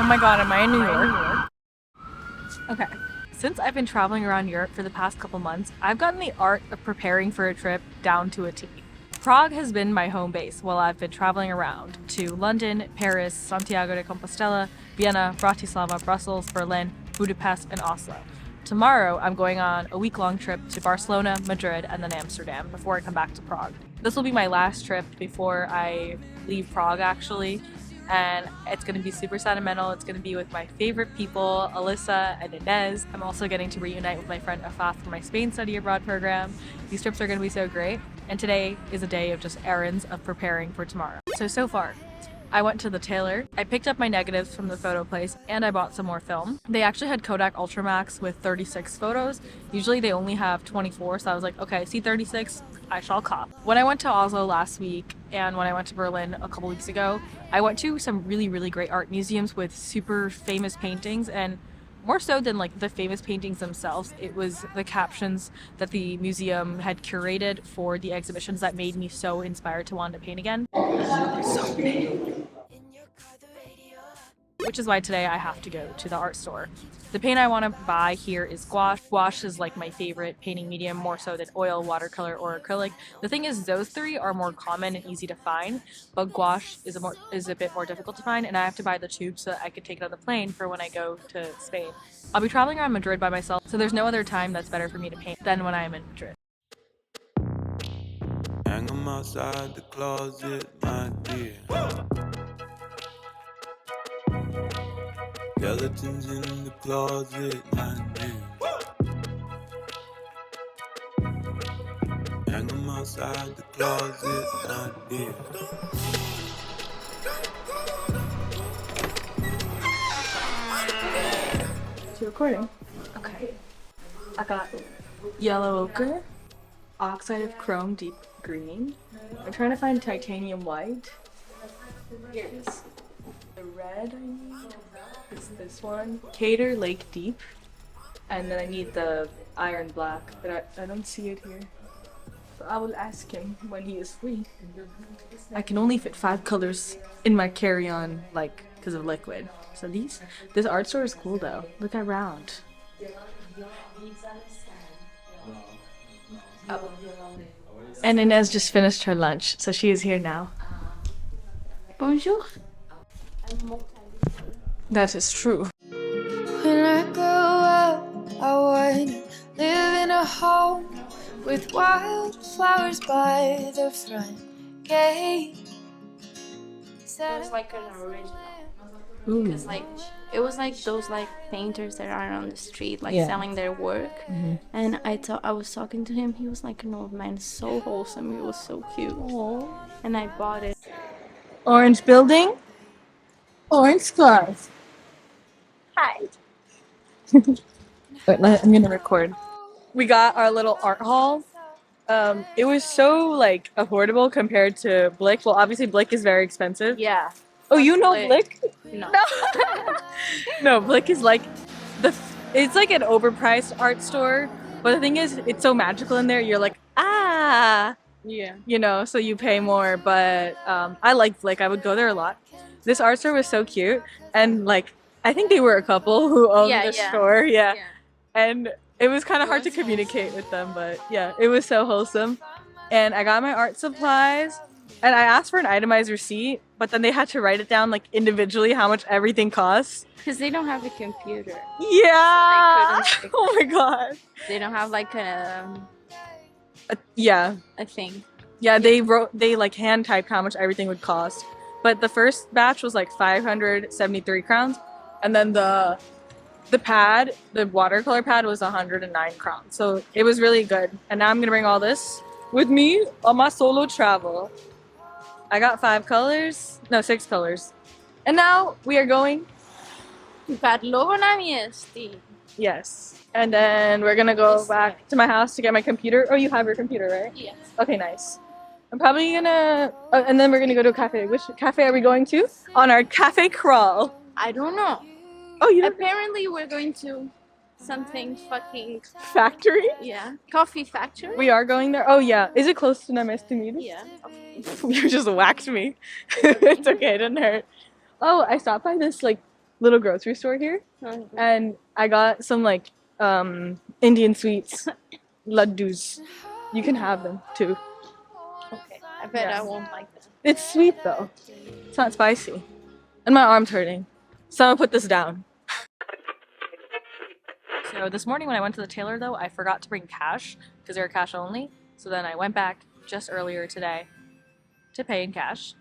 my god, am I in New York? Okay. Since I've been traveling around Europe for the past couple months, I've gotten the art of preparing for a trip down to a T. Prague has been my home base while I've been traveling around to London, Paris, Santiago de Compostela, Vienna, Bratislava, Brussels, Berlin, Budapest, and Oslo. Tomorrow, I'm going on a week-long trip to Barcelona, Madrid, and then Amsterdam before I come back to Prague. This will be my last trip before I leave Prague, actually, and it's going to be super sentimental. It's going to be with my favorite people, Alyssa and Inez. I'm also getting to reunite with my friend Afaf for my Spain study abroad program. These trips are going to be so great, and today is a day of just errands of preparing for tomorrow. So far, I went to the tailor, I picked up my negatives from the photo place, and I bought some more film. They actually had Kodak Ultramax with 36 photos. Usually they only have 24, so I was like, okay, I see 36, I shall cop. When I went to Oslo last week and when I went to Berlin a couple weeks ago, I went to some really great art museums with super famous paintings, and more so than like the famous paintings themselves, it was the captions that the museum had curated for the exhibitions that made me so inspired to want to paint again. So big. Which is why today I have to go to the art store. The paint I want to buy here is gouache. Gouache is like my favorite painting medium, more so than oil, watercolor, or acrylic. The thing is, those three are more common and easy to find, but gouache is a bit more difficult to find, and I have to buy the tube so that I could take it on the plane for when I go to Spain. I'll be traveling around Madrid by myself, so there's no other time that's better for me to paint than when I am in Madrid. Hang 'em outside the closet, my dear. Skeletons in the closet, my dear. Hang 'em outside the closet, my dear. Is you recording? Okay. I got yellow ochre, oxide of chrome deep green. I'm trying to find titanium white. Here it is. The red I need is this one. Cater Lake Deep. And then I need the iron black, but I don't see it here. So I will ask him when he is free. I can only fit 5 colors in my carry-on, like, because of liquid. So this art store is cool though. Look around. Oh. And Inez just finished her lunch, so she is here now. Bonjour. That is true. When I grow up, I want to live in a home with wildflowers by the front gate. It was like an original. Ooh. Because like it was like those like painters that are on the street like Yeah. selling their work. And I was talking to him. He was like an old man, so wholesome. He was so cute. Aww. And I bought it. Orange building, orange scarf. Hi. Wait, I'm gonna record. We got our little art haul. It was so like affordable compared to Blick. Well, obviously Blick is very expensive. Yeah. Oh, you know Blick. Blick? No. No, Blick is like it's like an overpriced art store. But the thing is, it's so magical in there. You're like, ah. Yeah. You know, so you pay more, but I like Blick. I would go there a lot. This art store was so cute, and like I think they were a couple who owned the store, yeah. And it was kind of hard to communicate with them, but yeah, it was so wholesome. And I got my art supplies, and I asked for an itemized receipt, but then they had to write it down like individually how much everything costs. Because they don't have a computer. Yeah. So Oh my god. they don't have like Yeah. a thing. Yeah, they like hand typed how much everything would cost. But the first batch was like 573 crowns, and then the pad, the watercolor pad, was 109 crowns. So it was really good. And now I'm gonna bring all this with me on my solo travel. I got 6 colors. And now we are going. Padlovo na miesti. Yes. And then we're gonna go back to my house to get my computer. Oh, you have your computer, right? Yes. Okay, nice. I'm probably gonna, and then we're gonna go to a cafe. Which cafe are we going to? On our cafe crawl. I don't know. Oh, you don't Apparently we're going to something fucking factory? coffee factory. We are going there. Oh yeah. Is it close to Namestimid? Yeah. You just whacked me. It's okay, it didn't hurt. Oh, I stopped by this like little grocery store here, and I got some like Indian sweets, laddus. You can have them too. Okay, I bet Yeah. I won't like that. It's sweet though. It's not spicy. And my arm's hurting. So I'm gonna put this down. So this morning when I went to the tailor though, I forgot to bring cash because they're cash only. So then I went back just earlier today to pay in cash.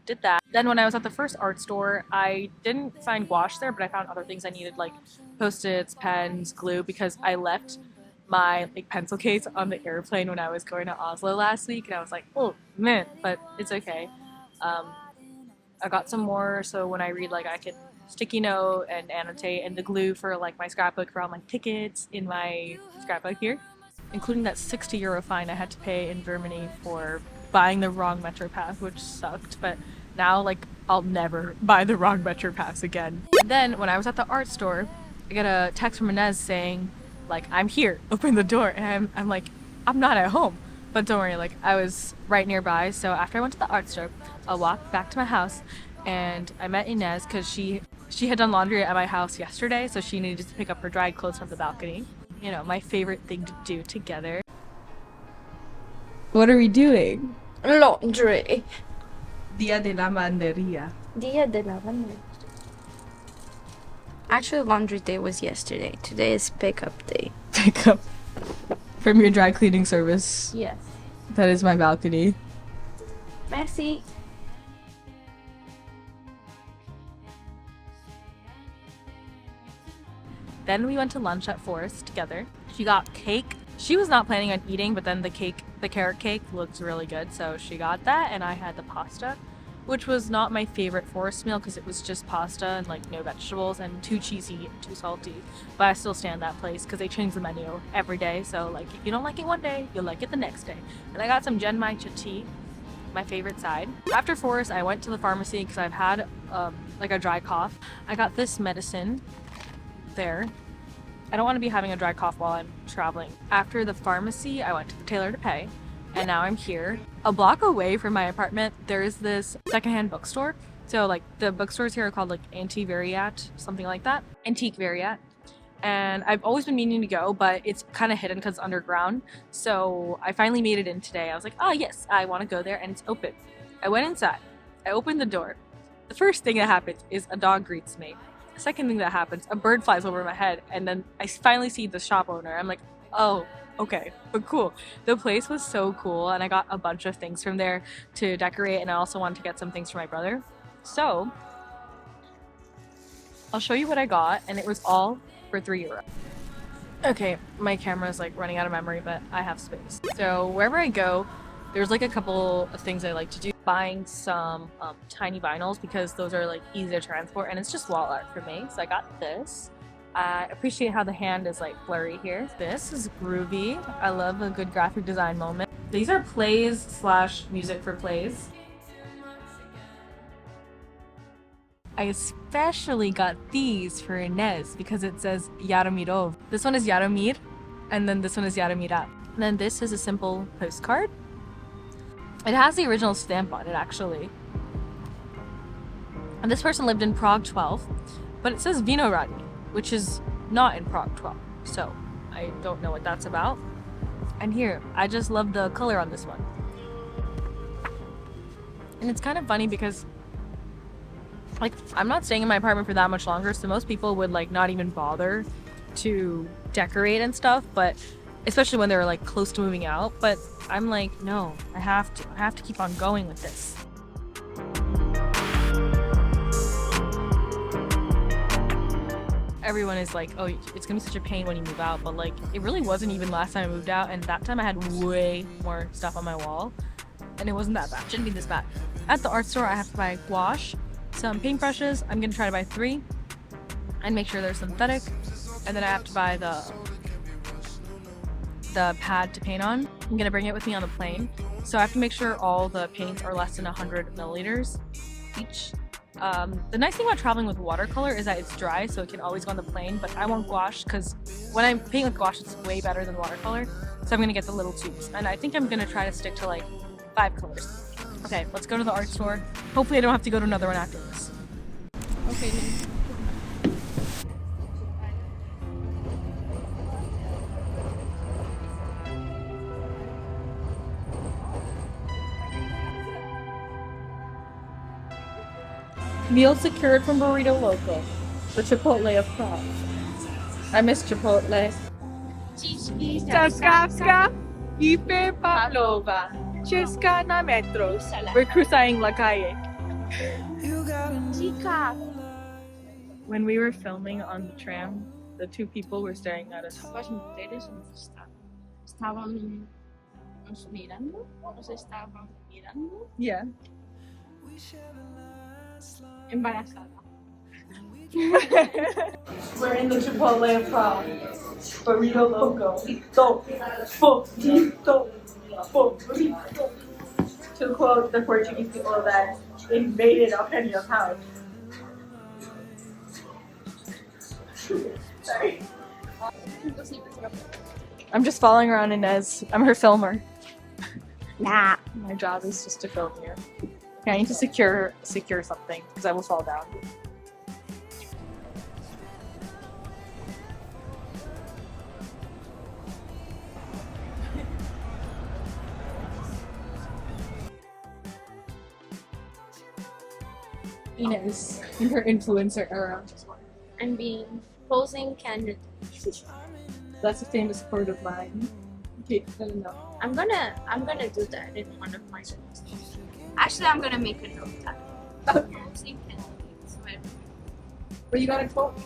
Did that. Then when I was at the first art store, I didn't find gouache there, but I found other things I needed like Post-its, pens, glue, because I left my like pencil case on the airplane when I was going to Oslo last week, and I was like, oh man, but it's okay. I got some more, so when I read, like, I could sticky note and annotate, and the glue for like my scrapbook for all my tickets in my scrapbook here, including that €60 fine I had to pay in Germany for buying the wrong Metro Pass, which sucked, but now like I'll never buy the wrong Metro Pass again. And then when I was at the art store, I got a text from Inez saying like, I'm here, open the door, and I'm like, I'm not at home. But don't worry, like I was right nearby, so after I went to the art store, I walked back to my house and I met Inez because she had done laundry at my house yesterday, so she needed to pick up her dried clothes from the balcony. You know, my favorite thing to do together. What are we doing? Laundry. Dia de la lavanderia. Dia de la laundry. Actually, laundry day was yesterday. Today is pickup day. Pick up from your dry cleaning service. Yes. That is my balcony. Messy. Then we went to lunch at Forest together. She got cake. She was not planning on eating, but then the carrot cake looked really good, so she got that, and I had the pasta, which was not my favorite Forest meal because it was just pasta and like no vegetables and too cheesy and too salty. But I still stand that place because they change the menu every day, so like if you don't like it one day, you'll like it the next day. And I got some genmai tea, my favorite side. After Forest, I went to the pharmacy because I've had like a dry cough. I got this medicine there. I don't want to be having a dry cough while I'm traveling. After the pharmacy, I went to the tailor to pay, and now I'm here. A block away from my apartment, there's this secondhand bookstore. So like the bookstores here are called like Antiquariat, something like that. Antiquariat. And I've always been meaning to go, but it's kind of hidden because it's underground. So I finally made it in today. I was like, oh yes, I want to go there, and it's open. I went inside. I opened the door. The first thing that happens is a dog greets me. The second thing that happens, a bird flies over my head, and then I finally see the shop owner. I'm like, oh, okay, but cool. The place was so cool, and I got a bunch of things from there to decorate, and I also wanted to get some things for my brother. So I'll show you what I got, and it was all for €3. Okay, my camera's like running out of memory, but I have space. So wherever I go, there's like a couple of things I like to do. Buying some tiny vinyls because those are like easy to transport, and it's just wall art for me. So I got this. I appreciate how the hand is like blurry here. This is groovy. I love a good graphic design moment. These are plays / music for plays. I especially got these for Inez because it says Yaromirov. This one is Yaromir, and then this one is Yaromira. And then this is a simple postcard. It has the original stamp on it, actually. And this person lived in Prague 12, but it says Vinohrady, which is not in Prague 12, so I don't know what that's about. And here, I just love the color on this one. And it's kind of funny because like I'm not staying in my apartment for that much longer, so most people would like not even bother to decorate and stuff, but especially when they're like close to moving out. But I'm like, no, I have to keep on going with this. Everyone is like, oh, it's gonna be such a pain when you move out, but like it really wasn't even last time I moved out, and that time I had way more stuff on my wall, and it wasn't that bad. Shouldn't be this bad. At the art store, I have to buy gouache, some paintbrushes. I'm gonna try to buy 3 and make sure they're synthetic, and then I have to buy the pad to paint on. I'm gonna bring it with me on the plane, so I have to make sure all the paints are less than 100 milliliters each. The nice thing about traveling with watercolor is that it's dry, so it can always go on the plane, but I want gouache because when I paint with gouache, it's way better than watercolor, so I'm gonna get the little tubes, and I think I'm gonna try to stick to like 5 colors. Okay, let's go to the art store. Hopefully I don't have to go to another one after this. Okay, Meal secured from Burrito Loco. The Chipotle of Prague. I miss Chipotle. Czarkawska i Pavlova. Česká na metros. We're cruising La Calle. When we were filming on the tram, the two people were staring at us. Estaban nos mirando, nos estaban mirando. Yeah. Embarazada. We're in the Chipotle of Prague. Burrito Loco. Burrito. To quote the Portuguese people that invaded Eugenia's house. Sorry. I'm just following around Inez. I'm her filmer. Nah. My job is just to film here. Okay, I need to secure something because I will fall down. Inez in her influencer era. I'm being posing candid. That's a famous quote of mine. Okay, no. I'm gonna do that in one of my videos. Actually, I'm gonna make a note that posing candid. But you got a quote?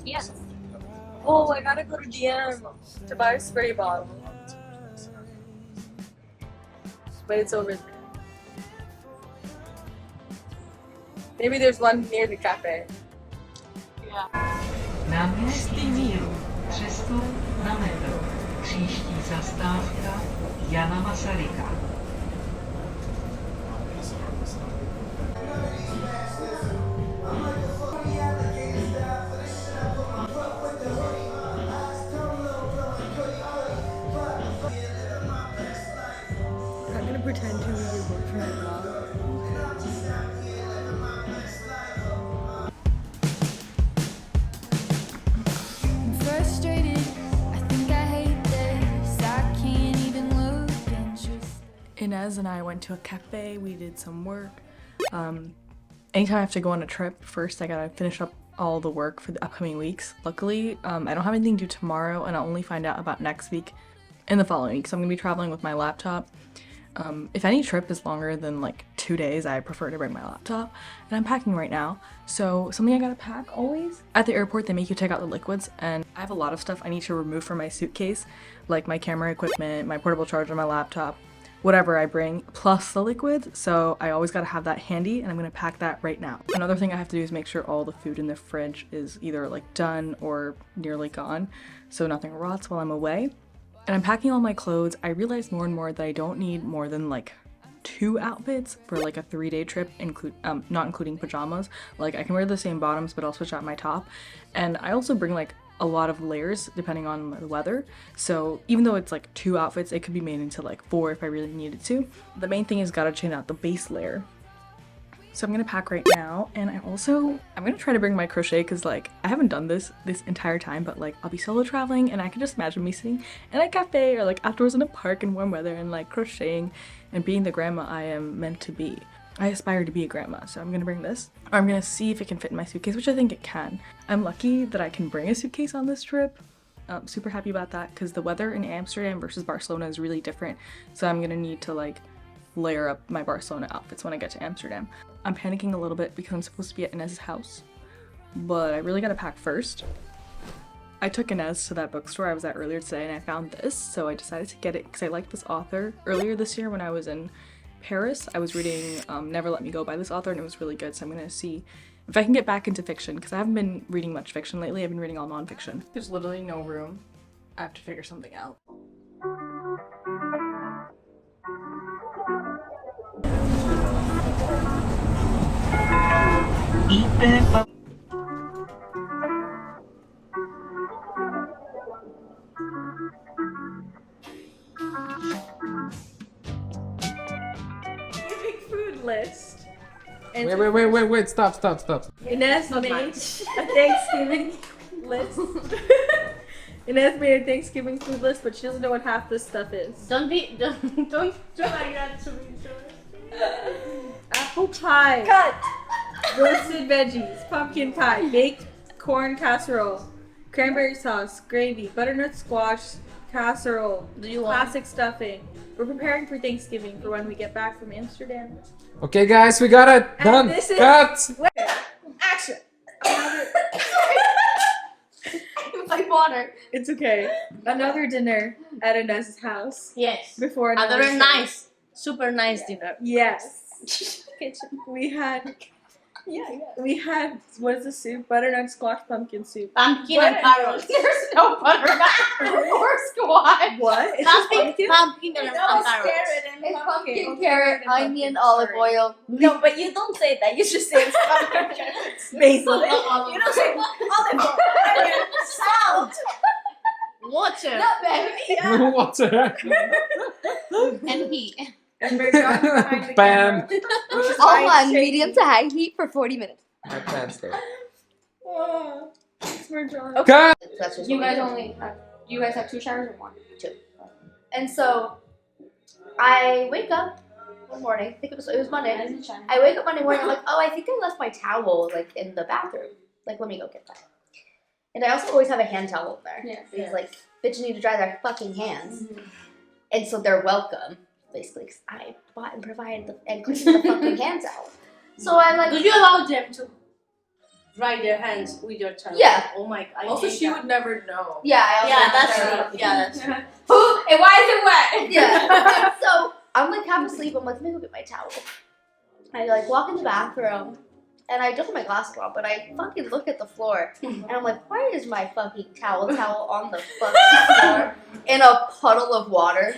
Yes. Oh, I gotta go to DM to buy a spray bottle. But it's over there. Maybe there's one near the cafe. Yeah. Náměstí Míru, přestup na metro. Příští zastávka Jana Masaryka. I'm gonna pretend to be your boyfriend now. Inez and I went to a cafe, we did some work. Anytime I have to go on a trip, first I gotta finish up all the work for the upcoming weeks. Luckily, I don't have anything due tomorrow and I'll only find out about next week in the following week. So I'm gonna be traveling with my laptop. If any trip is longer than like 2 days, I prefer to bring my laptop. And I'm packing right now. So something I gotta pack always. At the airport, they make you take out the liquids and I have a lot of stuff I need to remove from my suitcase, like my camera equipment, my portable charger, my laptop, whatever I bring, plus the liquids, so I always gotta have that handy and I'm gonna pack that right now. Another thing I have to do is make sure all the food in the fridge is either like done or nearly gone, so nothing rots while I'm away. And I'm packing all my clothes. I realized more and more that I don't need more than like 2 outfits for like a 3-day trip, not including pajamas. Like I can wear the same bottoms, but I'll switch out my top. And I also bring like a lot of layers depending on the weather, so even though it's like 2 outfits, it could be made into like 4 if I really needed to. The main thing is gotta chain out the base layer. So I'm gonna pack right now, and I'm gonna try to bring my crochet because like I haven't done this entire time, but like I'll be solo traveling and I can just imagine me sitting in a cafe or like outdoors in a park in warm weather and like crocheting and being the grandma I am meant to be. I aspire to be a grandma, so I'm gonna bring this. Or I'm gonna see if it can fit in my suitcase, which I think it can. I'm lucky that I can bring a suitcase on this trip. I'm super happy about that because the weather in Amsterdam versus Barcelona is really different. So I'm gonna need to like layer up my Barcelona outfits when I get to Amsterdam. I'm panicking a little bit because I'm supposed to be at Inez's house, but I really gotta pack first. I took Inez to that bookstore I was at earlier today and I found this, so I decided to get it because I liked this author. Earlier this year when I was in Paris, I was reading Never Let Me Go by this author and it was really good, so I'm gonna see if I can get back into fiction because I haven't been reading much fiction lately. I've been reading all nonfiction. There's literally no room. I have to figure something out. Food list. Wait, stop. Inez made a Thanksgiving list. Inez made a Thanksgiving food list, but she doesn't know what half this stuff is. Don't like that to me, George. Apple pie. Cut! roasted veggies, pumpkin pie, baked corn casserole, cranberry sauce, gravy, butternut squash casserole, classic stuffing. We're preparing for Thanksgiving for when we get back from Amsterdam. Okay, guys, we got it. And Done. this is- Cut. Action! My water. It's okay. Another dinner at Inez's house. Yes. Before Another service. nice, super nice dinner. Yes. We had. We had, what is the soup? Butternut squash pumpkin soup. Pumpkin and carrots. There's no butternut or squash. What? It's just Pumpkin, pumpkin and carrots. It's pumpkin, okay, carrot, pumpkin, onion, sorry. olive oil. No, but you don't say that. You just say it's pumpkin carrots. Basil. You don't say olive oil, onion, salt, Water Nutmeg. Water. and heat. And we're done behind the Bam. camera. Which is All why on it's shaky. medium to high heat for 40 minutes. My pants though. Oh, it's more John. Cut. That's just You what we guys do. only you guys have 2 showers or 1? And so I wake up one morning. I think it was Monday. I wake up Monday morning. I'm like, oh, I think I left my towel like in the bathroom. Like, let me go get that. And I also always have a hand towel in there. Yeah. Because like bitches need to dry their fucking hands, and so they're welcome, basically. Cause I bought and provided and cleaned the fucking hand towel. So I'm like, Do you allow them to dry their hands with your tongue? Yeah. Oh my god. Also, she would never know. yeah, I also Yeah, have that's that. true. Yeah, that's true. And why is it wet? Yeah. So I'm like half asleep. I'm like, let me go get my towel. I like walk in the bathroom, and I don't have my glasses on, but I fucking look at the floor, and I'm like, why is my fucking towel on the fucking floor in a puddle of water?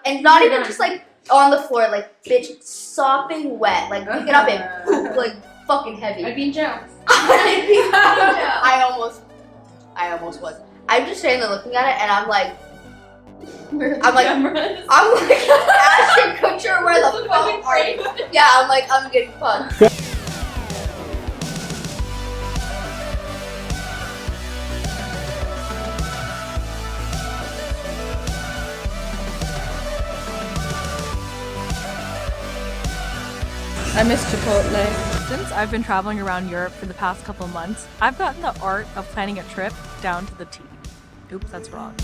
And not even just like on the floor, like bitch sopping wet, like pick it up and poop like fucking heavy. I'd be in jail. I almost was. I'm just standing there looking at it, and I'm like, Ashton Kutcher, where the fuck are you? Yeah, I'm like, I'm getting fucked. I miss Chipotle. Since I've been traveling around Europe for the past couple months, I've gotten the art of planning a trip down to the T. Oops, that's wrong.